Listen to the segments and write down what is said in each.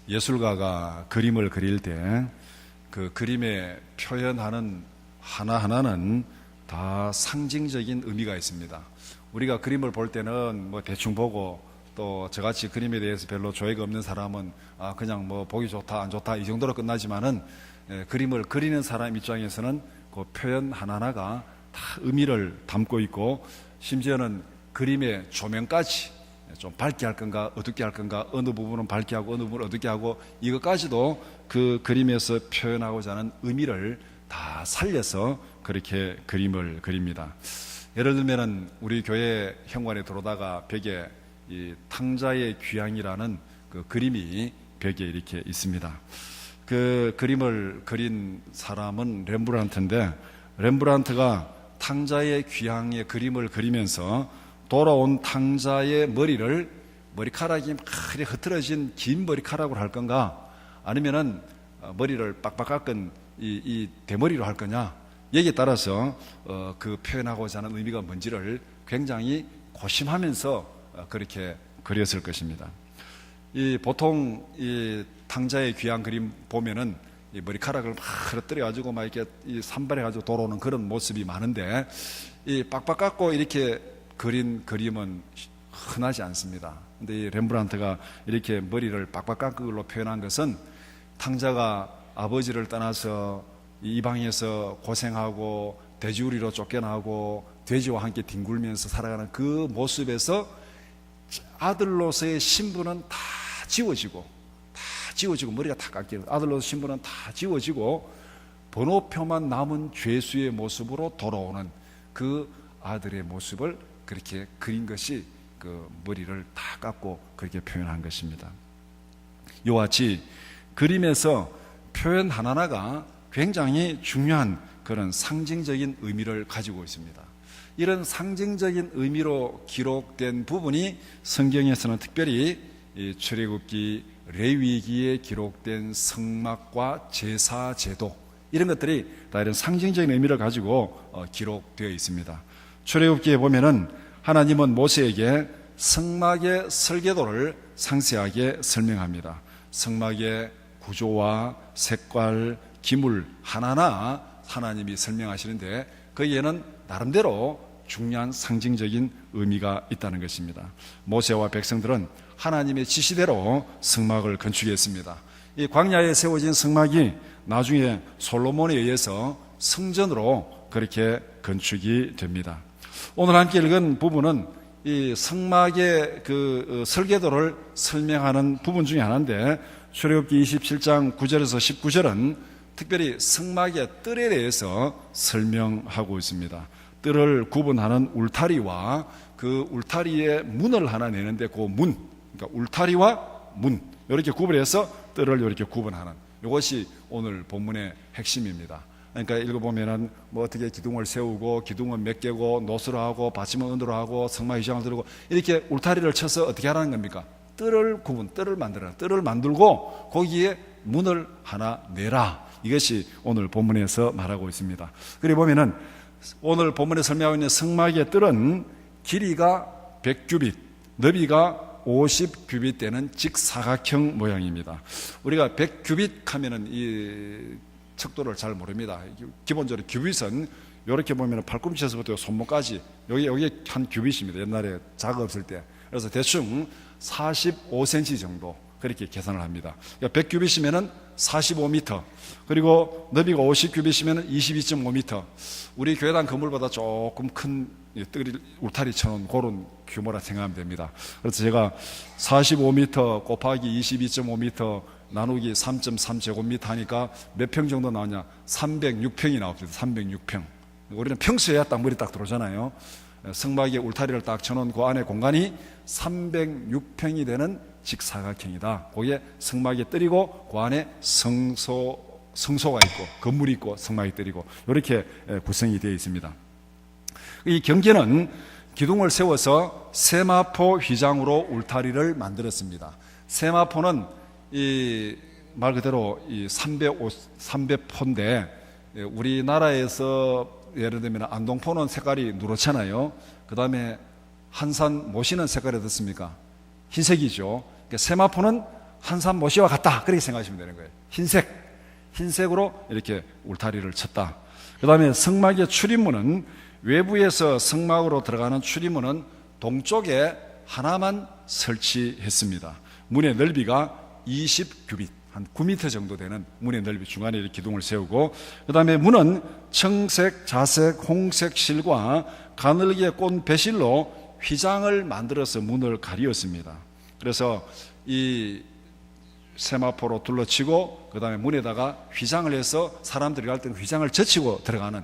예술가가 그림을 그릴 때 그 그림에 표현하는 하나하나는 다 상징적인 의미가 있습니다. 우리가 그림을 볼 때는 뭐 대충 보고 또 저같이 그림에 대해서 별로 조예가 없는 사람은 그냥 뭐 보기 좋다 안 좋다 이 정도로 끝나지만은 그림을 그리는 사람 입장에서는 그 표현 하나하나가 다 의미를 담고 있고, 심지어는 그림의 조명까지 좀 밝게 할 건가 어둡게 할 건가, 어느 부분은 밝게 하고 어느 부분은 어둡게 하고, 이것까지도 그 그림에서 표현하고자 하는 의미를 다 살려서 그렇게 그림을 그립니다. 예를 들면은 우리 교회 현관에 들어오다가 벽에 이 탕자의 귀향이라는 그 그림이 벽에 이렇게 있습니다. 그 그림을 그린 사람은 렘브란트인데, 렘브란트가 탕자의 귀향의 그림을 그리면서 돌아온 탕자의 머리카락이 막 흐트러진 긴 머리카락으로 할 건가, 아니면은 머리를 빡빡 깎은 이 대머리로 할 거냐, 여기에 따라서 그 표현하고자 하는 의미가 뭔지를 굉장히 고심하면서 그렇게 그렸을 것입니다. 보통 이 탕자의 귀향 그림 보면은 이 머리카락을 막 흐트려 가지고 막 이렇게 산발해 가지고 돌아오는 그런 모습이 많은데, 이 빡빡 깎고 이렇게 그린 그림은 흔하지 않습니다. 근데 이 렘브란트가 이렇게 머리를 빡빡 깎은 걸로 표현한 것은 탕자가 아버지를 떠나서 이방에서 고생하고 돼지우리로 쫓겨나고 돼지와 함께 뒹굴면서 살아가는 그 모습에서 아들로서의 신분은 다 지워지고 머리가 다 깎이고 아들로서 신분은 다 지워지고 번호표만 남은 죄수의 모습으로 돌아오는 그 아들의 모습을 그렇게 그린 것이 그 머리를 다 깎고 그렇게 표현한 것입니다. 이와 같이 그림에서 표현 하나하나가 굉장히 중요한 그런 상징적인 의미를 가지고 있습니다. 이런 상징적인 의미로 기록된 부분이 성경에서는 특별히 이 출애굽기, 레위기에 기록된 성막과 제사 제도, 이런 것들이 다 이런 상징적인 의미를 가지고 기록되어 있습니다. 출애굽기에 보면은 하나님은 모세에게 성막의 설계도를 상세하게 설명합니다. 성막의 구조와 색깔, 기물 하나하나 하나님이 설명하시는데, 거기에는 나름대로 중요한 상징적인 의미가 있다는 것입니다. 모세와 백성들은 하나님의 지시대로 성막을 건축했습니다. 이 광야에 세워진 성막이 나중에 솔로몬에 의해서 성전으로 그렇게 건축이 됩니다. 오늘 함께 읽은 부분은 이 성막의 그 설계도를 설명하는 부분 중에 하나인데, 출애굽기 27장 9절에서 19절은 특별히 성막의 뜰에 대해서 설명하고 있습니다. 뜰을 구분하는 울타리와 그 울타리에 문을 하나 내는데 그 문, 그러니까 울타리와 문, 이렇게 구분해서 뜰을 이렇게 구분하는, 이것이 오늘 본문의 핵심입니다. 그러니까 읽어보면은 뭐 어떻게 기둥을 세우고 기둥은 몇 개고 노수로 하고 받침은 은으로 하고 성막 이장을 들고 이렇게 울타리를 쳐서 어떻게 하라는 겁니까? 뜰을 만들어라. 뜰을 만들고 거기에 문을 하나 내라. 이것이 오늘 본문에서 말하고 있습니다. 그리고 보면은 오늘 본문에 설명하고 있는 성막의 뜰은 길이가 100규빗, 너비가 50규빗 되는 직사각형 모양입니다. 우리가 100규빗 하면은 이 척도를 잘 모릅니다. 기본적으로 규빗은 이렇게 보면 팔꿈치에서부터 손목까지 여기 한 규빗입니다. 옛날에 자가 없을 때. 그래서 대충 45cm 정도 그렇게 계산을 합니다. 그러니까 100규빗이면은 45m, 그리고 너비가 50규빗이면은 22.5m. 우리 교회당 건물보다 조금 큰 울타리 쳐놓은 그런 규모라 생각하면 됩니다. 그래서 제가 45m 곱하기 22.5m 나누기 3.3제곱미터 하니까 몇 평 정도 나오냐? 306평이 나옵니다. 306평. 우리는 평수에야 딱 물이 딱 들어오잖아요. 성막에 울타리를 딱 쳐놓은 그 안에 공간이 306평이 되는 직사각형이다. 거기에 성막이 뜰이고 그 안에 성소가 있고 건물이 있고 성막이 뜰이고 이렇게 구성이 되어 있습니다. 이 경계는 기둥을 세워서 세마포 휘장으로 울타리를 만들었습니다. 세마포는 이 말 그대로 이 300포인데 우리나라에서 예를 들면 안동포는 색깔이 누렇잖아요. 그 다음에 한산 모시는 색깔이 어떻습니까? 흰색이죠. 그러니까 세마포는 한산 모시와 같다, 그렇게 생각하시면 되는 거예요. 흰색으로 이렇게 울타리를 쳤다. 그 다음에 성막의 출입문은 외부에서 성막으로 들어가는 출입문은 동쪽에 하나만 설치했습니다. 문의 넓이가 20규빗, 한 9m 정도 되는 문의 넓이, 중간에 이렇게 기둥을 세우고, 그 다음에 문은 청색, 자색, 홍색 실과 가늘게 꼰 배실로 휘장을 만들어서 문을 가리었습니다. 그래서 이 세마포로 둘러치고 그 다음에 문에다가 휘장을 해서 사람들이 갈 때는 휘장을 젖히고 들어가는.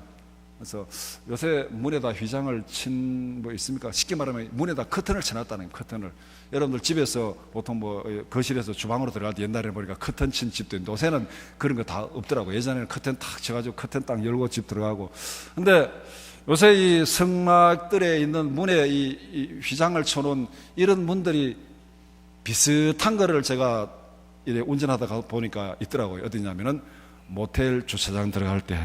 그래서 요새 문에다 휘장을 친 뭐 있습니까? 쉽게 말하면 문에다 커튼을 쳐놨다는, 커튼을. 여러분들 집에서 보통 뭐 거실에서 주방으로 들어갈 때 옛날에 보니까 커튼 친 집도 있는데 요새는 그런 거 다 없더라고요. 예전에는 커튼 탁 쳐가지고 커튼 딱 열고 집 들어가고. 근데 요새 이 성막들에 있는 문에 이 휘장을 쳐놓은 이런 문들이 비슷한 거를 제가 이래 운전하다가 보니까 있더라고요. 어디냐면은 모텔 주차장 들어갈 때.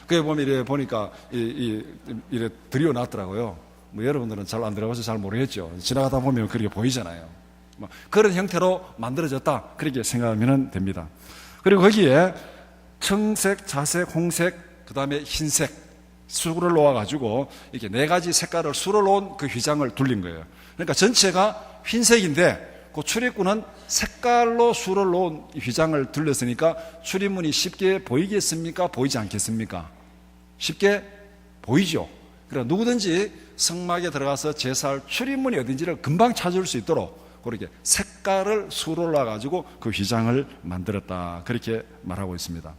그게 보면 이래 보니까 이래 들여놨더라고요. 뭐 여러분들은 잘 안 들어가서 잘 모르겠죠. 지나가다 보면 그렇게 보이잖아요. 뭐 그런 형태로 만들어졌다, 그렇게 생각하면 됩니다. 그리고 거기에 청색, 자색, 홍색, 그 다음에 흰색 수를 놓아가지고 이렇게 4가지 색깔을 수를 놓은 그 휘장을 둘린 거예요. 그러니까 전체가 흰색인데 그 출입구는 색깔로 수를 놓은 휘장을 둘렀으니까 출입문이 쉽게 보이겠습니까? 보이지 않겠습니까? 쉽게 보이죠. 그러니까 누구든지 성막에 들어가서 제사할 출입문이 어딘지를 금방 찾을 수 있도록 그렇게 색깔을 수로 놔가지고 그 휘장을 만들었다, 그렇게 말하고 있습니다.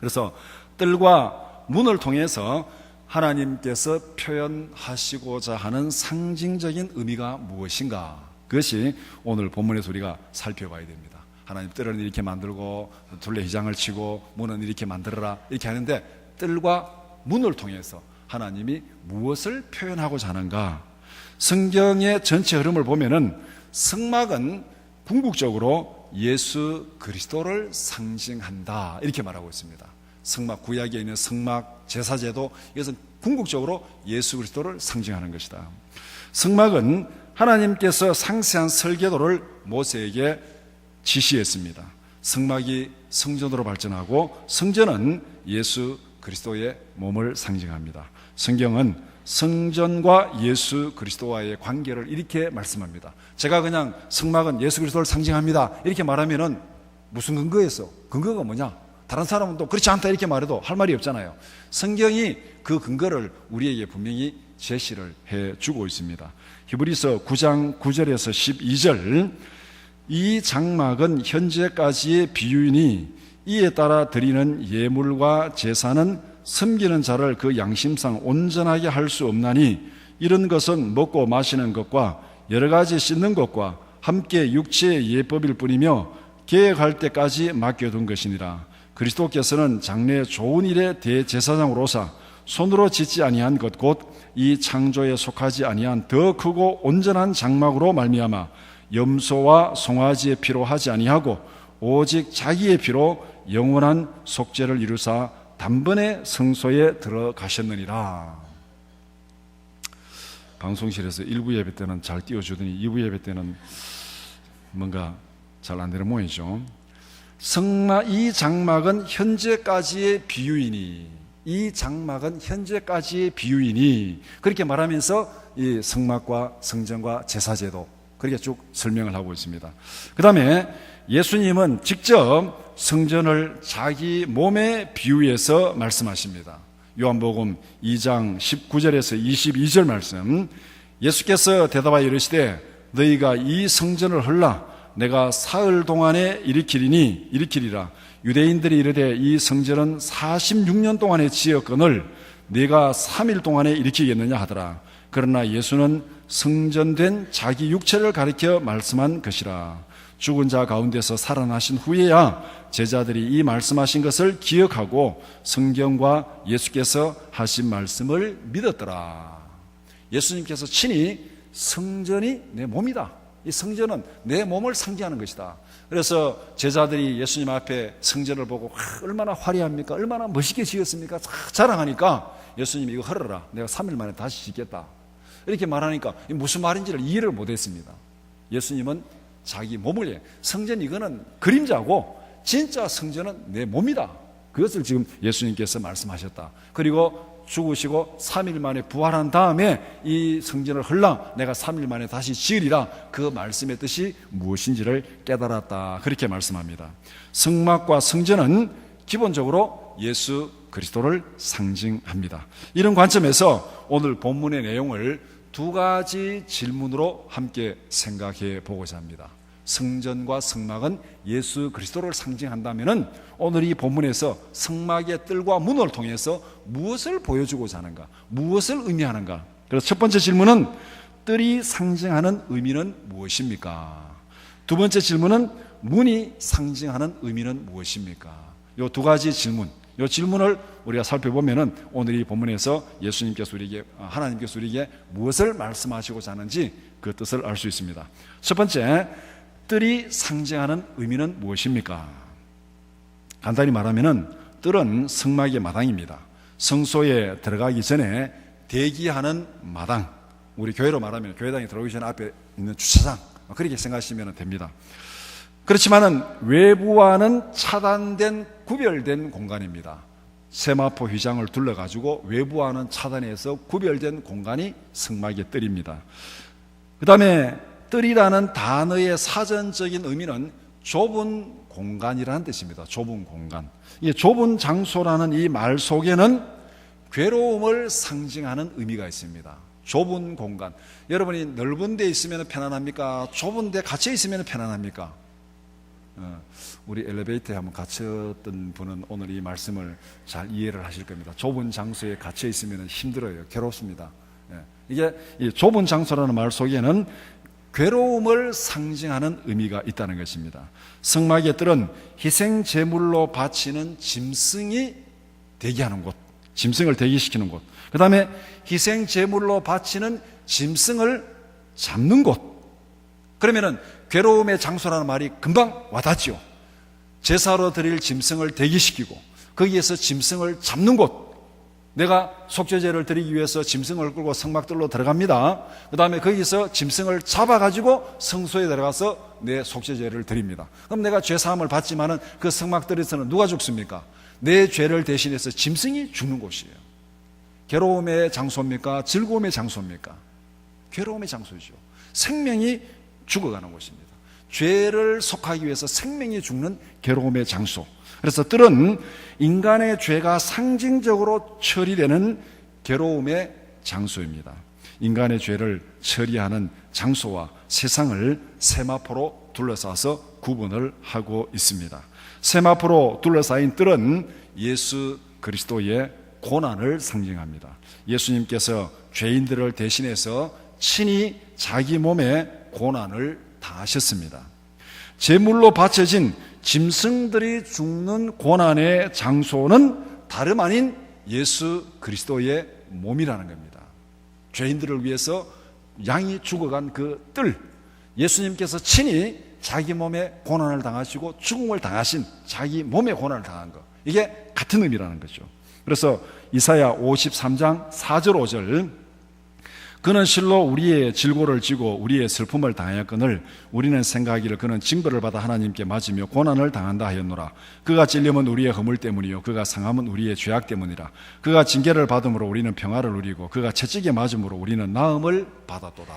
그래서 뜰과 문을 통해서 하나님께서 표현하시고자 하는 상징적인 의미가 무엇인가, 그것이 오늘 본문에서 우리가 살펴봐야 됩니다. 하나님 뜰은 이렇게 만들고 둘레 휘장을 치고 문은 이렇게 만들어라, 이렇게 하는데 뜰과 문을 통해서 하나님이 무엇을 표현하고자 하는가. 성경의 전체 흐름을 보면은 성막은 궁극적으로 예수 그리스도를 상징한다, 이렇게 말하고 있습니다. 성막, 구약에 있는 성막 제사제도, 이것은 궁극적으로 예수 그리스도를 상징하는 것이다. 성막은 하나님께서 상세한 설계도를 모세에게 지시했습니다. 성막이 성전으로 발전하고 성전은 예수 그리스도의 몸을 상징합니다. 성경은 성전과 예수 그리스도와의 관계를 이렇게 말씀합니다. 제가 그냥 성막은 예수 그리스도를 상징합니다, 이렇게 말하면은 무슨 근거에서? 근거가 뭐냐? 다른 사람은 또 그렇지 않다 이렇게 말해도 할 말이 없잖아요. 성경이 그 근거를 우리에게 분명히 제시를 해주고 있습니다. 히브리서 9장 9절에서 12절, 이 장막은 현재까지의 비유이니 이에 따라 드리는 예물과 제사는 섬기는 자를 그 양심상 온전하게 할 수 없나니 이런 것은 먹고 마시는 것과 여러 가지 씻는 것과 함께 육체의 예법일 뿐이며 계획할 때까지 맡겨둔 것이니라. 그리스도께서는 장래의 좋은 일의 대제사장으로서 손으로 짓지 아니한 것 곧 이 창조에 속하지 아니한 더 크고 온전한 장막으로 말미암아 염소와 송아지의 피로 하지 아니하고 오직 자기의 피로 영원한 속죄를 이루사 단번에 성소에 들어가셨느니라. 방송실에서 1부 예배 때는 잘 띄워주더니 2부 예배 때는 뭔가 잘 안 되는 모양이죠. 이 장막은 현재까지의 비유이니, 이 장막은 현재까지의 비유이니, 그렇게 말하면서 이 성막과 성전과 제사제도 그렇게 쭉 설명을 하고 있습니다. 그 다음에 예수님은 직접 성전을 자기 몸에 비유해서 말씀하십니다. 요한복음 2장 19절에서 22절 말씀, 예수께서 대답하여 이르시되 너희가 이 성전을 헐라 내가 사흘 동안에 일으키리라. 유대인들이 이르되 이 성전은 46년 동안에 지었거늘 네가 3일 동안에 일으키겠느냐 하더라. 그러나 예수는 성전된 자기 육체를 가리켜 말씀한 것이라. 죽은 자 가운데서 살아나신 후에야 제자들이 이 말씀하신 것을 기억하고 성경과 예수께서 하신 말씀을 믿었더라. 예수님께서 친히 성전이 내 몸이다, 이 성전은 내 몸을 상징하는 것이다. 그래서 제자들이 예수님 앞에 성전을 보고 얼마나 화려합니까? 얼마나 멋있게 지었습니까? 자랑하니까 예수님이 이거 헐어라, 내가 3일 만에 다시 짓겠다, 이렇게 말하니까 무슨 말인지를 이해를 못했습니다. 예수님은 자기 몸을 성전 이거는 그림자고 진짜 성전은 내 몸이다. 그것을 지금 예수님께서 말씀하셨다. 그리고 죽으시고 3일 만에 부활한 다음에 이 성전을 헐라 내가 3일 만에 다시 지으리라. 그 말씀의 뜻이 무엇인지를 깨달았다. 그렇게 말씀합니다. 성막과 성전은 기본적으로 예수 그리스도를 상징합니다. 이런 관점에서 오늘 본문의 내용을 두 가지 질문으로 함께 생각해 보고자 합니다. 성전과 성막은 예수 그리스도를 상징한다면 오늘 이 본문에서 성막의 뜰과 문을 통해서 무엇을 보여주고자 하는가, 무엇을 의미하는가. 그래서 첫 번째 질문은 뜰이 상징하는 의미는 무엇입니까? 두 번째 질문은 문이 상징하는 의미는 무엇입니까? 이 두 가지 질문, 이 질문을 우리가 살펴보면은 오늘 이 본문에서 예수님께서 우리에게, 하나님께서 우리에게 무엇을 말씀하시고자 하는지 그 뜻을 알 수 있습니다. 첫 번째, 뜰이 상징하는 의미는 무엇입니까? 간단히 말하면은 뜰은 성막의 마당입니다. 성소에 들어가기 전에 대기하는 마당, 우리 교회로 말하면 교회당에 들어오기 전에 앞에 있는 주차장, 그렇게 생각하시면 됩니다. 그렇지만은 외부와는 차단된, 구별된 공간입니다. 세마포 휘장을 둘러가지고 외부와는 차단해서 구별된 공간이 성막의 뜰입니다. 그 다음에 뜰이라는 단어의 사전적인 의미는 좁은 공간이라는 뜻입니다. 좁은 공간. 이 좁은 장소라는 이 말 속에는 괴로움을 상징하는 의미가 있습니다. 좁은 공간. 여러분이 넓은 데 있으면 편안합니까? 좁은 데 갇혀 있으면 편안합니까? 우리 엘리베이터에 한번 갇혔던 분은 오늘 이 말씀을 잘 이해를 하실 겁니다. 좁은 장소에 갇혀 있으면 힘들어요. 괴롭습니다. 이게 이 좁은 장소라는 말 속에는 괴로움을 상징하는 의미가 있다는 것입니다. 성막의 뜰은 희생 제물로 바치는 짐승이 대기하는 곳, 짐승을 대기시키는 곳. 그 다음에 희생 제물로 바치는 짐승을 잡는 곳. 그러면은 괴로움의 장소라는 말이 금방 와닿지요. 제사로 드릴 짐승을 대기시키고 거기에서 짐승을 잡는 곳. 내가 속죄제를 드리기 위해서 짐승을 끌고 성막들로 들어갑니다. 그 다음에 거기서 짐승을 잡아가지고 성소에 들어가서 내 속죄제를 드립니다. 그럼 내가 죄사함을 받지만은 그 성막들에서는 누가 죽습니까? 내 죄를 대신해서 짐승이 죽는 곳이에요. 괴로움의 장소입니까? 즐거움의 장소입니까? 괴로움의 장소죠. 생명이 죽어가는 곳입니다. 죄를 속하기 위해서 생명이 죽는 괴로움의 장소. 그래서 뜰은 인간의 죄가 상징적으로 처리되는 괴로움의 장소입니다. 인간의 죄를 처리하는 장소와 세상을 세마포로 둘러싸서 구분을 하고 있습니다. 세마포로 둘러싸인 뜰은 예수 그리스도의 고난을 상징합니다. 예수님께서 죄인들을 대신해서 친히 자기 몸에 고난을 당하셨습니다. 제물로 바쳐진 짐승들이 죽는 고난의 장소는 다름 아닌 예수 그리스도의 몸이라는 겁니다. 죄인들을 위해서 양이 죽어간 그 뜰, 예수님께서 친히 자기 몸에 고난을 당하시고 죽음을 당하신 자기 몸에 고난을 당한 것, 이게 같은 의미라는 거죠. 그래서 이사야 53장 4절 5절, 그는 실로 우리의 질고를 지고 우리의 슬픔을 당하였거늘 우리는 생각하기를 그는 징벌을 받아 하나님께 맞으며 고난을 당한다 하였노라. 그가 찔림은 우리의 허물 때문이요 그가 상함은 우리의 죄악 때문이라. 그가 징계를 받음으로 우리는 평화를 누리고 그가 채찍에 맞음으로 우리는 나음을 받았도다.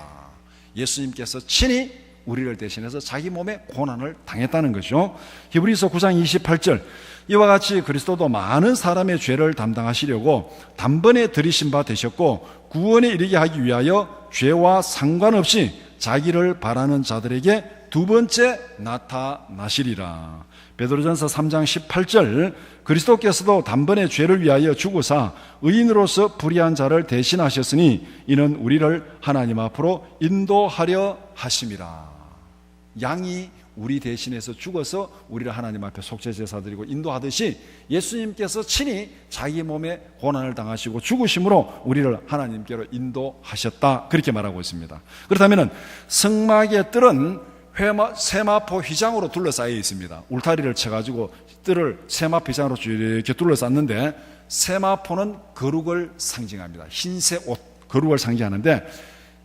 예수님께서 친히 우리를 대신해서 자기 몸에 고난을 당했다는 거죠. 히브리서 9장 28절, 이와 같이 그리스도도 많은 사람의 죄를 담당하시려고 단번에 들이신 바 되셨고 구원에 이르게 하기 위하여 죄와 상관없이 자기를 바라는 자들에게 두 번째 나타나시리라. 베드로전서 3장 18절, 그리스도께서도 단번에 죄를 위하여 죽으사 의인으로서 불의한 자를 대신하셨으니 이는 우리를 하나님 앞으로 인도하려 하심이라. 양이 우리 대신해서 죽어서 우리를 하나님 앞에 속죄제사 드리고 인도하듯이 예수님께서 친히 자기 몸에 고난을 당하시고 죽으심으로 우리를 하나님께로 인도하셨다, 그렇게 말하고 있습니다. 그렇다면 성막의 뜰은 세마포 휘장으로 둘러싸여 있습니다. 울타리를 쳐가지고 뜰을 세마포 휘장으로 이렇게 둘러쌌는데, 세마포는 거룩을 상징합니다. 흰색 옷, 거룩을 상징하는데,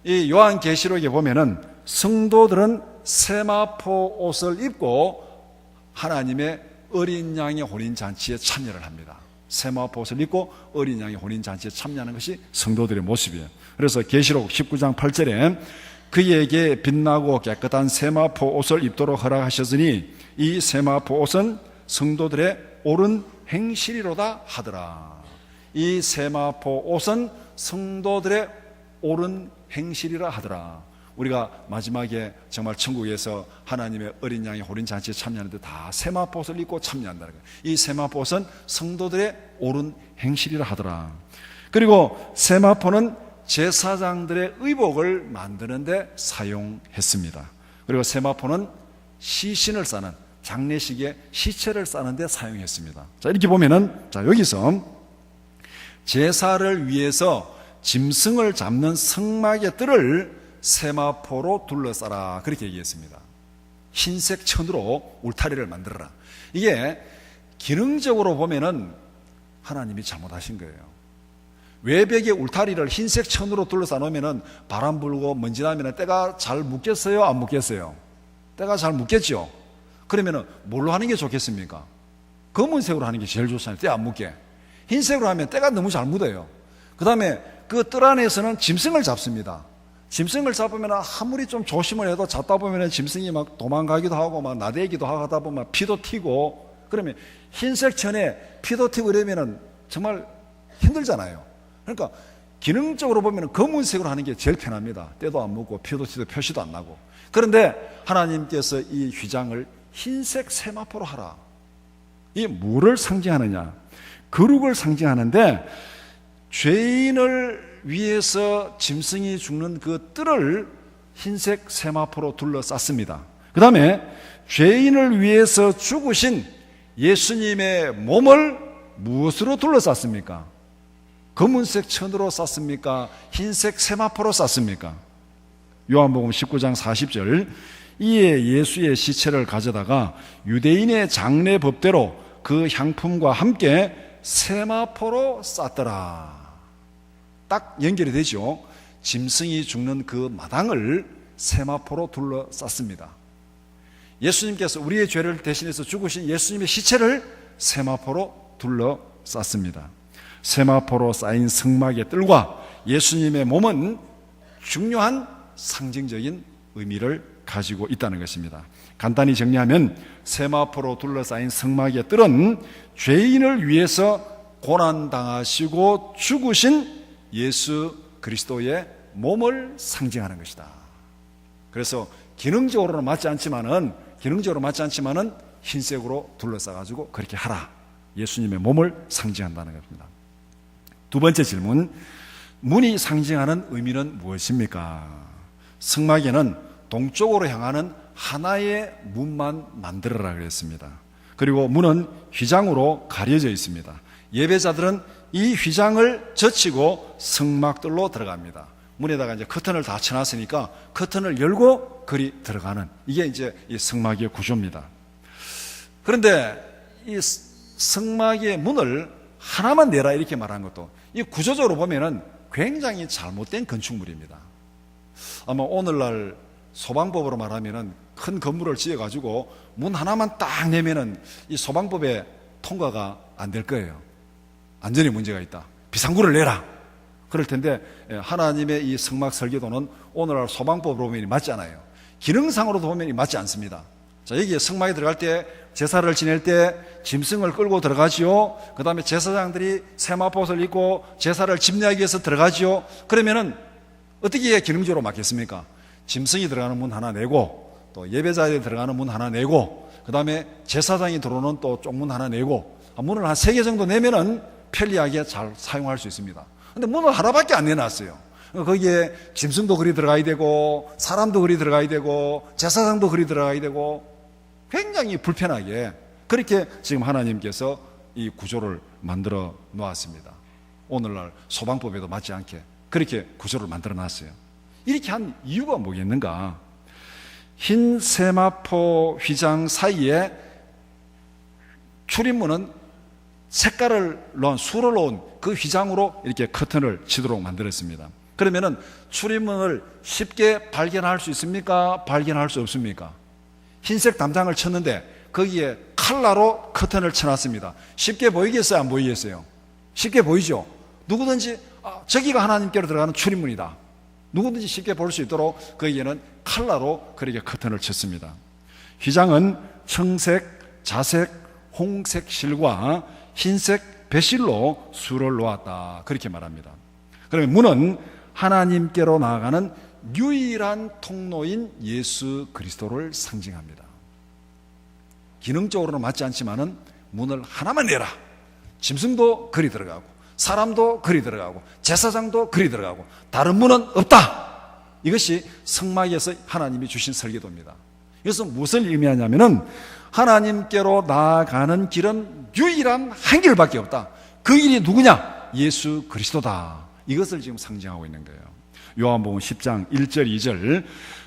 이 요한계시록에 보면은 성도들은 세마포 옷을 입고 하나님의 어린 양의 혼인잔치에 참여를 합니다. 세마포 옷을 입고 어린 양의 혼인잔치에 참여하는 것이 성도들의 모습이에요. 그래서 계시록 19장 8절에 그에게 빛나고 깨끗한 세마포 옷을 입도록 허락하셨으니 이 세마포 옷은 성도들의 옳은 행실이로다 하더라. 이 세마포 옷은 성도들의 옳은 행실이라 하더라. 우리가 마지막에 정말 천국에서 하나님의 어린 양의 혼인잔치에 참여하는데 다 세마포 옷을 입고 참여한다는 거예요. 이 세마포 옷은 성도들의 옳은 행실이라 하더라. 그리고 세마포는 제사장들의 의복을 만드는데 사용했습니다. 그리고 세마포는 시신을 싸는, 장례식에 시체를 싸는데 사용했습니다. 자, 이렇게 보면은, 자, 여기서 제사를 위해서 짐승을 잡는 성막의 뜰을 세마포로 둘러싸라, 그렇게 얘기했습니다. 흰색 천으로 울타리를 만들어라. 이게 기능적으로 보면은 하나님이 잘못하신 거예요. 외벽에 울타리를 흰색 천으로 둘러싸 놓으면은 바람 불고 먼지 나면 때가 잘 묻겠어요? 안 묻겠어요? 때가 잘 묻겠죠? 그러면은 뭘로 하는 게 좋겠습니까? 검은색으로 하는 게 제일 좋잖아요. 때 안 묻게. 흰색으로 하면 때가 너무 잘 묻어요. 그 다음에 그 뜰 안에서는 짐승을 잡습니다. 짐승을 잡으면 아무리 좀 조심을 해도 잡다 보면 짐승이 막 도망가기도 하고 막 나대기도 하다 보면 피도 튀고, 그러면 흰색 천에 피도 튀고 이러면은 정말 힘들잖아요. 그러니까 기능적으로 보면 검은색으로 하는 게 제일 편합니다. 때도 안 묻고 피도 튀고 표시도 안 나고. 그런데 하나님께서 이 휘장을 흰색 세마포로 하라. 이 뭐를 상징하느냐? 거룩을 상징하는데, 죄인을 위해서 짐승이 죽는 그 뜰을 흰색 세마포로 둘러쌌습니다. 그 다음에 죄인을 위해서 죽으신 예수님의 몸을 무엇으로 둘러쌌습니까? 검은색 천으로 쌌습니까? 흰색 세마포로 쌌습니까? 요한복음 19장 40절, 이에 예수의 시체를 가져다가 유대인의 장례 법대로 그 향품과 함께 세마포로 쌌더라. 딱 연결이 되죠. 짐승이 죽는 그 마당을 세마포로 둘러쌌습니다. 예수님께서 우리의 죄를 대신해서 죽으신 예수님의 시체를 세마포로 둘러쌌습니다. 세마포로 쌓인 성막의 뜰과 예수님의 몸은 중요한 상징적인 의미를 가지고 있다는 것입니다. 간단히 정리하면 세마포로 둘러싸인 성막의 뜰은 죄인을 위해서 고난당하시고 죽으신 예수 그리스도의 몸을 상징하는 것이다. 그래서 기능적으로 맞지 않지만은 흰색으로 둘러싸가지고 그렇게 하라. 예수님의 몸을 상징한다는 것입니다. 두 번째 질문, 문이 상징하는 의미는 무엇입니까? 성막에는 동쪽으로 향하는 하나의 문만 만들어라 그랬습니다. 그리고 문은 휘장으로 가려져 있습니다. 예배자들은 이 휘장을 젖히고 성막들로 들어갑니다. 문에다가 이제 커튼을 다 쳐놨으니까 커튼을 열고 그리 들어가는, 이게 이제 이 성막의 구조입니다. 그런데 이 성막의 문을 하나만 내라 이렇게 말한 것도 이 구조적으로 보면은 굉장히 잘못된 건축물입니다. 아마 오늘날 소방법으로 말하면은 큰 건물을 지어가지고 문 하나만 딱 내면은 이 소방법에 통과가 안 될 거예요. 안전에 문제가 있다. 비상구를 내라. 그럴 텐데 하나님의 이 성막 설계도는 오늘날 소방법으로 보면 맞지 않아요. 기능상으로도 보면 맞지 않습니다. 자, 여기에 성막에 들어갈 때, 제사를 지낼 때 짐승을 끌고 들어가지요. 그 다음에 제사장들이 세마포옷을 입고 제사를 집례하기 위해서 들어가지요. 그러면은 어떻게 해야 기능적으로 맞겠습니까? 짐승이 들어가는 문 하나 내고, 또 예배자들이 들어가는 문 하나 내고, 그 다음에 제사장이 들어오는 또 쪽문 하나 내고, 문을 한 3개 정도 내면은 편리하게 잘 사용할 수 있습니다. 근데 문을 하나밖에 안 내놨어요. 거기에 짐승도 그리 들어가야 되고, 사람도 그리 들어가야 되고, 제사장도 그리 들어가야 되고, 굉장히 불편하게 그렇게 지금 하나님께서 이 구조를 만들어 놓았습니다. 오늘날 소방법에도 맞지 않게 그렇게 구조를 만들어 놨어요. 이렇게 한 이유가 뭐겠는가? 흰 세마포 휘장 사이에 출입문은 색깔을 넣은, 수를 넣은 그 휘장으로 이렇게 커튼을 치도록 만들었습니다. 그러면은 출입문을 쉽게 발견할 수 있습니까? 발견할 수 없습니까? 흰색 담장을 쳤는데 거기에 칼라로 커튼을 쳐놨습니다. 쉽게 보이겠어요? 안 보이겠어요? 쉽게 보이죠? 누구든지 저기가 하나님께로 들어가는 출입문이다. 누구든지 쉽게 볼 수 있도록 거기에는 칼라로 그렇게 커튼을 쳤습니다. 휘장은 청색, 자색, 홍색 실과 흰색 배실로 수를 놓았다. 그렇게 말합니다. 그러면 문은 하나님께로 나아가는 유일한 통로인 예수 그리스도를 상징합니다. 기능적으로는 맞지 않지만은 문을 하나만 내라. 짐승도 그리 들어가고 사람도 그리 들어가고 제사장도 그리 들어가고 다른 문은 없다. 이것이 성막에서 하나님이 주신 설계도입니다. 이것은 무엇을 의미하냐면은 하나님께로 나아가는 길은 유일한 한 길밖에 없다. 그 길이 누구냐? 예수 그리스도다. 이것을 지금 상징하고 있는 거예요. 요한복음 10장 1절 2절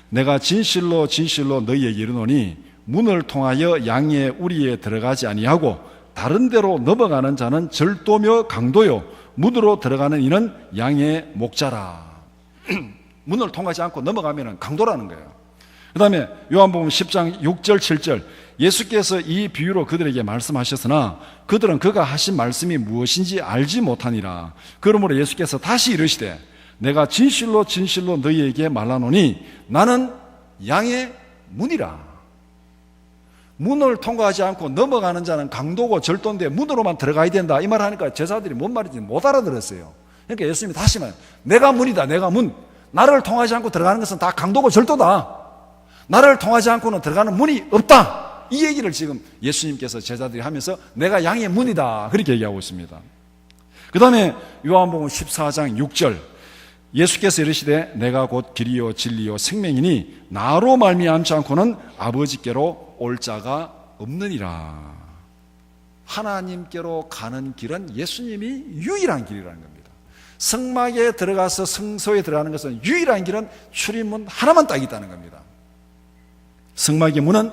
내가 진실로 진실로 너희에게 이르노니 문을 통하여 양의 우리에 들어가지 아니하고 다른 데로 넘어가는 자는 절도며 강도요 문으로 들어가는 이는 양의 목자라. 문을 통하지 않고 넘어가면 강도라는 거예요. 그 다음에 요한복음 10장 6절 7절 예수께서 이 비유로 그들에게 말씀하셨으나 그들은 그가 하신 말씀이 무엇인지 알지 못하니라. 그러므로 예수께서 다시 이르시되 내가 진실로 진실로 너희에게 말하노니 나는 양의 문이라. 문을 통과하지 않고 넘어가는 자는 강도고 절도인데 문으로만 들어가야 된다. 이 말 하니까 제자들이 뭔 말인지 못 알아들었어요. 그러니까 예수님이 다시 말 내가 문이다. 내가 문. 나를 통하지 않고 들어가는 것은 다 강도고 절도다. 나를 통하지 않고는 들어가는 문이 없다. 이 얘기를 지금 예수님께서 제자들이 하면서 내가 양의 문이다. 그렇게 얘기하고 있습니다. 그 다음에 요한복음 14장 6절 예수께서 이르시되 내가 곧 길이요 진리요 생명이니 나로 말미암지 않고는 아버지께로 올 자가 없느니라. 하나님께로 가는 길은 예수님이 유일한 길이라는 겁니다. 성막에 들어가서 성소에 들어가는 것은 유일한 길은 출입문 하나만 딱 있다는 겁니다. 성막의 문은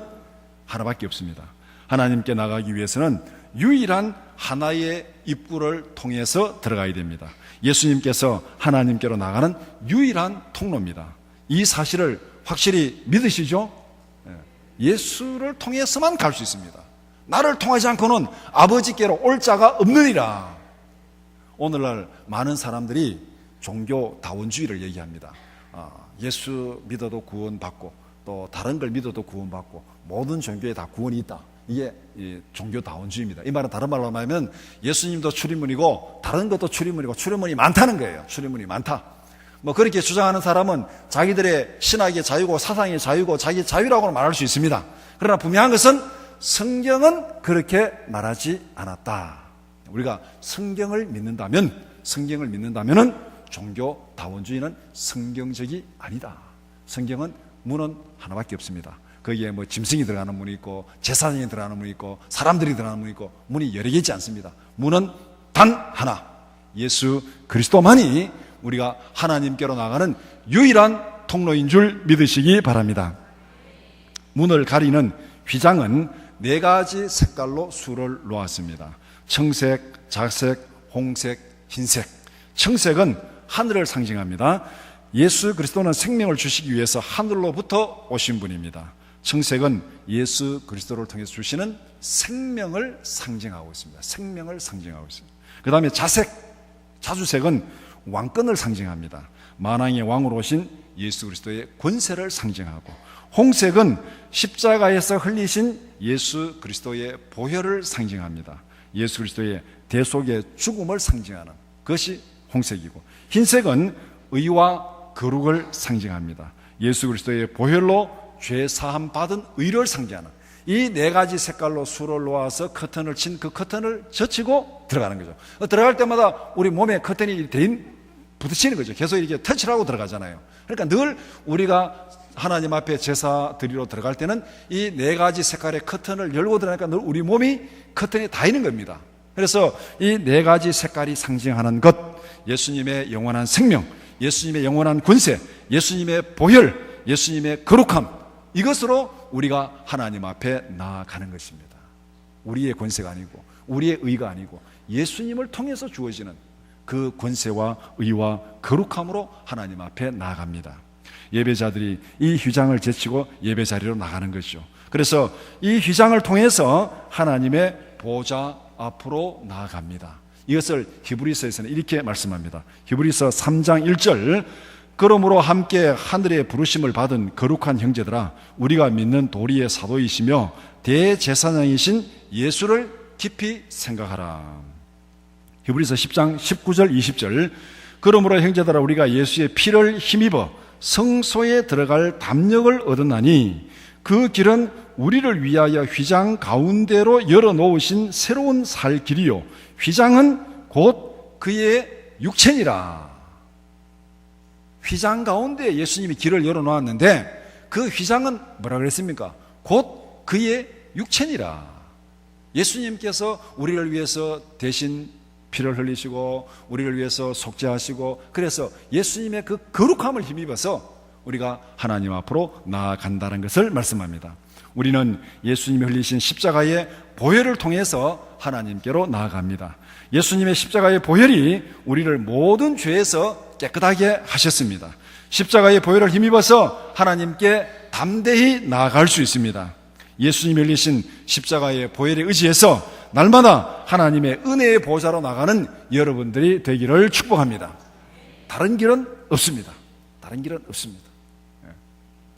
하나밖에 없습니다. 하나님께 나가기 위해서는 유일한 하나의 입구를 통해서 들어가야 됩니다. 예수님께서 하나님께로 나가는 유일한 통로입니다. 이 사실을 확실히 믿으시죠? 예수를 통해서만 갈 수 있습니다. 나를 통하지 않고는 아버지께로 올 자가 없느니라. 오늘날 많은 사람들이 종교다원주의를 얘기합니다. 예수 믿어도 구원받고 또 다른 걸 믿어도 구원받고 모든 종교에 다 구원이 있다. 이게 종교다원주의입니다. 이 말은 다른 말로 하면 예수님도 출입문이고 다른 것도 출입문이고 출입문이 많다는 거예요. 출입문이 많다. 뭐 그렇게 주장하는 사람은 자기들의 신학의 자유고 사상의 자유고 자기 자유라고는 말할 수 있습니다. 그러나 분명한 것은 성경은 그렇게 말하지 않았다. 우리가 성경을 믿는다면은 종교다원주의는 성경적이 아니다. 성경은 문은 하나밖에 없습니다. 거기에 뭐 짐승이 들어가는 문이 있고 제사장이 들어가는 문이 있고 사람들이 들어가는 문이 있고 문이 여러 개 있지 않습니다. 문은 단 하나, 예수 그리스도만이 우리가 하나님께로 나가는 유일한 통로인 줄 믿으시기 바랍니다. 문을 가리는 휘장은 4가지 색깔로 수를 놓았습니다. 청색, 자색, 홍색, 흰색. 청색은 하늘을 상징합니다. 예수 그리스도는 생명을 주시기 위해서 하늘로부터 오신 분입니다. 청색은 예수 그리스도를 통해서 주시는 생명을 상징하고 있습니다. 생명을 상징하고 있습니다. 그 다음에 자색, 자주색은 왕권을 상징합니다. 만왕의 왕으로 오신 예수 그리스도의 권세를 상징하고, 홍색은 십자가에서 흘리신 예수 그리스도의 보혈을 상징합니다. 예수 그리스도의 대속의 죽음을 상징하는 그것이 홍색이고, 흰색은 의와 거룩을 상징합니다. 예수 그리스도의 보혈로 죄 사함 받은 의를 상징하는 이 4가지 색깔로 수를 놓아서 커튼을 친 그 커튼을 젖히고 들어가는 거죠. 들어갈 때마다 우리 몸에 커튼이 부딪히는 거죠. 계속 이렇게 터치를 하고 들어가잖아요. 그러니까 늘 우리가 하나님 앞에 제사 드리러 들어갈 때는 이 4가지 색깔의 커튼을 열고 들어가니까 늘 우리 몸이 커튼에 닿이는 겁니다. 그래서 이 4가지 색깔이 상징하는 것, 예수님의 영원한 생명, 예수님의 영원한 권세, 예수님의 보혈, 예수님의 거룩함, 이것으로 우리가 하나님 앞에 나아가는 것입니다. 우리의 권세가 아니고 우리의 의가 아니고 예수님을 통해서 주어지는 그 권세와 의와 거룩함으로 하나님 앞에 나아갑니다. 예배자들이 이 휘장을 제치고 예배 자리로 나가는 것이죠. 그래서 이 휘장을 통해서 하나님의 보좌 앞으로 나아갑니다. 이것을 히브리서에서는 이렇게 말씀합니다. 히브리서 3장 1절, 그러므로 함께 하늘의 부르심을 받은 거룩한 형제들아, 우리가 믿는 도리의 사도이시며 대제사장이신 예수를 깊이 생각하라. 히브리서 10장 19절 20절, 그러므로 형제들아, 우리가 예수의 피를 힘입어 성소에 들어갈 담력을 얻었나니 그 길은 우리를 위하여 휘장 가운데로 열어놓으신 새로운 살 길이요 휘장은 곧 그의 육체니라. 휘장 가운데 예수님이 길을 열어놓았는데 그 휘장은 뭐라 그랬습니까? 곧 그의 육체니라. 예수님께서 우리를 위해서 대신 피를 흘리시고 우리를 위해서 속죄하시고, 그래서 예수님의 그 거룩함을 힘입어서 우리가 하나님 앞으로 나아간다는 것을 말씀합니다. 우리는 예수님이 흘리신 십자가의 보혈을 통해서 하나님께로 나아갑니다. 예수님의 십자가의 보혈이 우리를 모든 죄에서 깨끗하게 하셨습니다. 십자가의 보혈을 힘입어서 하나님께 담대히 나아갈 수 있습니다. 예수님이 흘리신 십자가의 보혈에 의지해서 날마다 하나님의 은혜의 보좌로 나가는 여러분들이 되기를 축복합니다. 다른 길은 없습니다. 다른 길은 없습니다.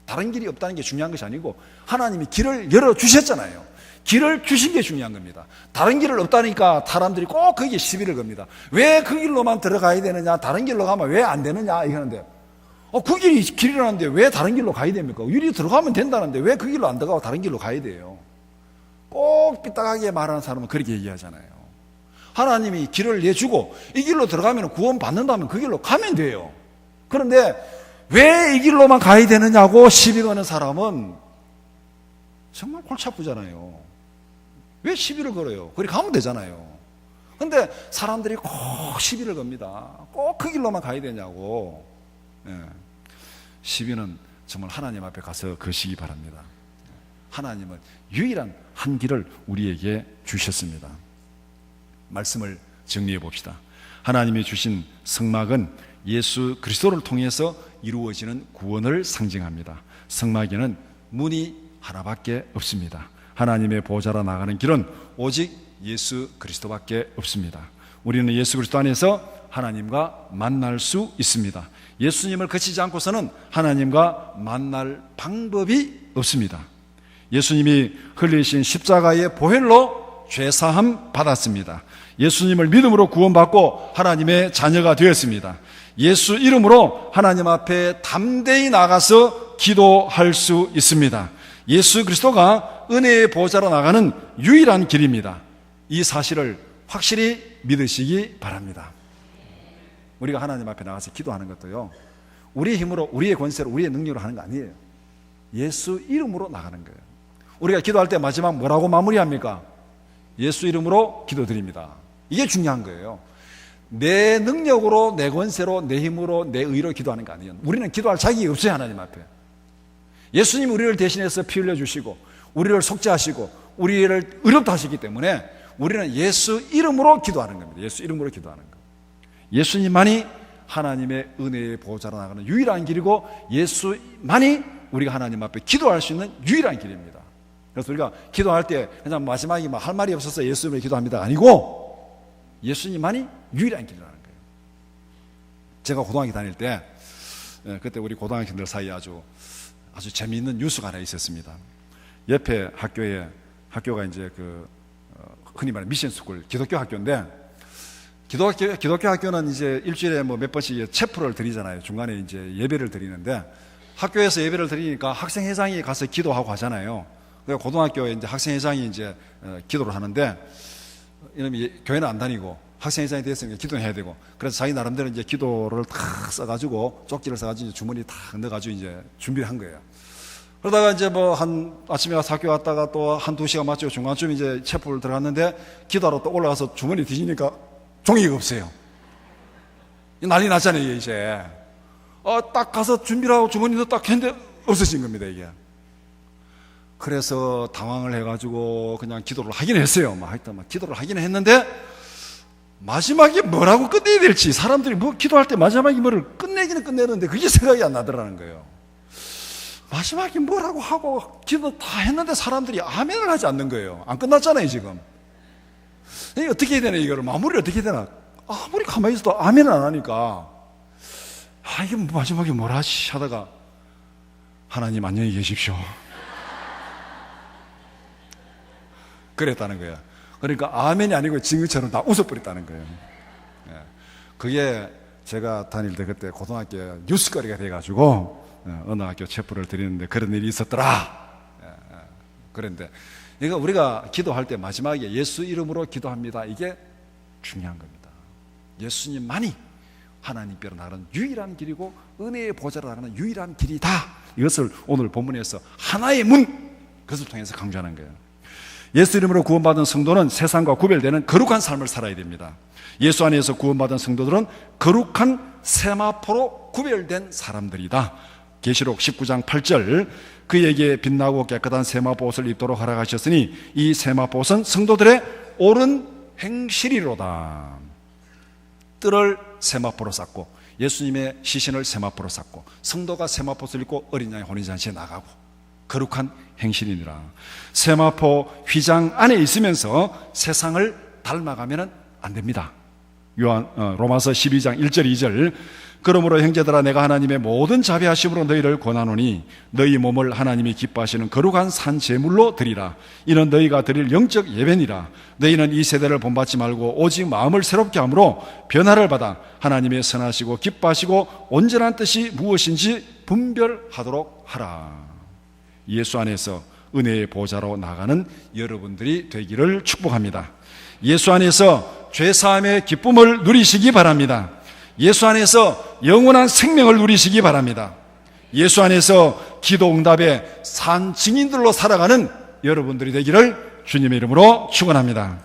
다른 길이 없다는 게 중요한 것이 아니고 하나님이 길을 열어주셨잖아요. 길을 주신 게 중요한 겁니다. 다른 길을 없다니까 사람들이 꼭 거기에 시비를 겁니다. 왜 그 길로만 들어가야 되느냐, 다른 길로 가면 왜 안 되느냐 이러는데, 그 길이 길이라는데 왜 다른 길로 가야 됩니까? 유리 들어가면 된다는데 왜 그 길로 안 들어가고 다른 길로 가야 돼요? 꼭 삐딱하게 말하는 사람은 그렇게 얘기하잖아요. 하나님이 길을 내주고 이 길로 들어가면 구원 받는다면 그 길로 가면 돼요. 그런데 왜 이 길로만 가야 되느냐고 시비 거는 사람은 정말 골치 아프잖아요. 왜 시비를 걸어요? 그리 가면 되잖아요. 근데 사람들이 꼭 시비를 겁니다. 꼭 그 길로만 가야 되냐고. 시비는 정말 하나님 앞에 가서 거시기 바랍니다. 하나님은 유일한 한 길을 우리에게 주셨습니다. 말씀을 정리해 봅시다. 하나님이 주신 성막은 예수 그리스도를 통해서 이루어지는 구원을 상징합니다. 성막에는 문이 하나밖에 없습니다. 하나님의 보좌로 나가는 길은 오직 예수 그리스도밖에 없습니다. 우리는 예수 그리스도 안에서 하나님과 만날 수 있습니다. 예수님을 거치지 않고서는 하나님과 만날 방법이 없습니다. 예수님이 흘리신 십자가의 보혈로 죄사함 받았습니다. 예수님을 믿음으로 구원받고 하나님의 자녀가 되었습니다. 예수 이름으로 하나님 앞에 담대히 나가서 기도할 수 있습니다. 예수 그리스도가 은혜의 보좌로 나가는 유일한 길입니다. 이 사실을 확실히 믿으시기 바랍니다. 우리가 하나님 앞에 나가서 기도하는 것도요, 우리의 힘으로, 우리의 권세로, 우리의 능력으로 하는 거 아니에요. 예수 이름으로 나가는 거예요. 우리가 기도할 때 마지막 뭐라고 마무리합니까? 예수 이름으로 기도드립니다. 이게 중요한 거예요. 내 능력으로, 내 권세로, 내 힘으로, 내 의로 기도하는 거 아니에요. 우리는 기도할 자격이 없어요. 하나님 앞에. 예수님이 우리를 대신해서 피 흘려주시고 우리를 속죄하시고 우리를 의롭다 하시기 때문에 우리는 예수 이름으로 기도하는 겁니다. 예수 이름으로 기도하는 거. 예수님만이 하나님의 은혜의 보좌로 나가는 유일한 길이고 예수만이 우리가 하나님 앞에 기도할 수 있는 유일한 길입니다. 그래서 우리가 기도할 때 그냥 마지막에 할 말이 없어서 예수 이름으로 기도합니다 아니고 예수님만이 유일한 길이라는 거예요. 제가 고등학교 다닐 때 그때 우리 고등학생들 사이에 아주 재미있는 뉴스가 하나 있었습니다. 옆에 학교가 이제 흔히 말하는 미션스쿨 기독교 학교인데, 기독교 학교는 이제 일주일에 몇 번씩 체프를 드리잖아요. 중간에 이제 예배를 드리는데, 학교에서 예배를 드리니까 학생회장이 가서 기도하고 하잖아요. 그래서 고등학교에 이제 학생회장이 이제 기도를 하는데, 이놈이 교회는 안 다니고 학생회장이 됐으니까 기도는 해야 되고, 그래서 자기 나름대로 이제 기도를 탁 써가지고 쪽지를 써가지고 주머니 탁 넣어가지고 이제 준비를 한 거예요. 그러다가 이제 아침에 가서 학교 갔다가 또 한두 시간 맞추고 중간쯤 이제 체포를 들어갔는데 기도하러 또 올라가서 주머니 뒤지니까 종이가 없어요. 난리 났잖아요, 이제. 딱 가서 준비를 하고 주머니도 딱 했는데 없어진 겁니다, 이게. 그래서 당황을 해가지고 그냥 기도를 하긴 했어요. 하여튼 기도를 하긴 했는데 마지막에 뭐라고 끝내야 될지, 사람들이 뭐 기도할 때 마지막에 뭐를 끝내기는 끝내는데 그게 생각이 안 나더라는 거예요. 마지막에 뭐라고 하고 기도 다 했는데 사람들이 아멘을 하지 않는 거예요. 안 끝났잖아요 지금. 어떻게 해야 되나, 이거를 마무리를 어떻게 해야 되나. 아무리 가만히 있어도 아멘을 안 하니까 이게 마지막에 뭐라 하지 하다가 하나님 안녕히 계십시오 그랬다는 거예요. 그러니까 아멘이 아니고 징후처럼 다 웃어버렸다는 거예요. 그게 제가 다닐 때 그때 고등학교 뉴스거리가 돼가지고 어느 학교 체포를 드리는데 그런 일이 있었더라. 그런데 그러니까 우리가 기도할 때 마지막에 예수 이름으로 기도합니다, 이게 중요한 겁니다. 예수님만이 하나님께로 나가는 유일한 길이고 은혜의 보좌로 나가는 유일한 길이다. 이것을 오늘 본문에서 하나의 문, 그것을 통해서 강조하는 거예요. 예수 이름으로 구원받은 성도는 세상과 구별되는 거룩한 삶을 살아야 됩니다. 예수 안에서 구원받은 성도들은 거룩한 세마포로 구별된 사람들이다. 계시록 19장 8절, 그에게 빛나고 깨끗한 세마포옷을 입도록 허락하셨으니 이 세마포옷은 성도들의 옳은 행실이로다. 뜰을 세마포로 쌓고 예수님의 시신을 세마포로 쌓고 성도가 세마포옷을 입고 어린 양의 혼인잔치에 나가고 거룩한 행실이니라. 세마포 휘장 안에 있으면서 세상을 닮아가면 안 됩니다. 로마서 12장 1절 2절, 그러므로 형제들아 내가 하나님의 모든 자비하심으로 너희를 권하노니 너희 몸을 하나님이 기뻐하시는 거룩한 산 제물로 드리라. 이는 너희가 드릴 영적 예배니라. 너희는 이 세대를 본받지 말고 오직 마음을 새롭게 함으로 변화를 받아 하나님의 선하시고 기뻐하시고 온전한 뜻이 무엇인지 분별하도록 하라. 예수 안에서 은혜의 보좌로 나가는 여러분들이 되기를 축복합니다. 예수 안에서 죄사함의 기쁨을 누리시기 바랍니다. 예수 안에서 영원한 생명을 누리시기 바랍니다. 예수 안에서 기도 응답의 산 증인들로 살아가는 여러분들이 되기를 주님의 이름으로 축원합니다.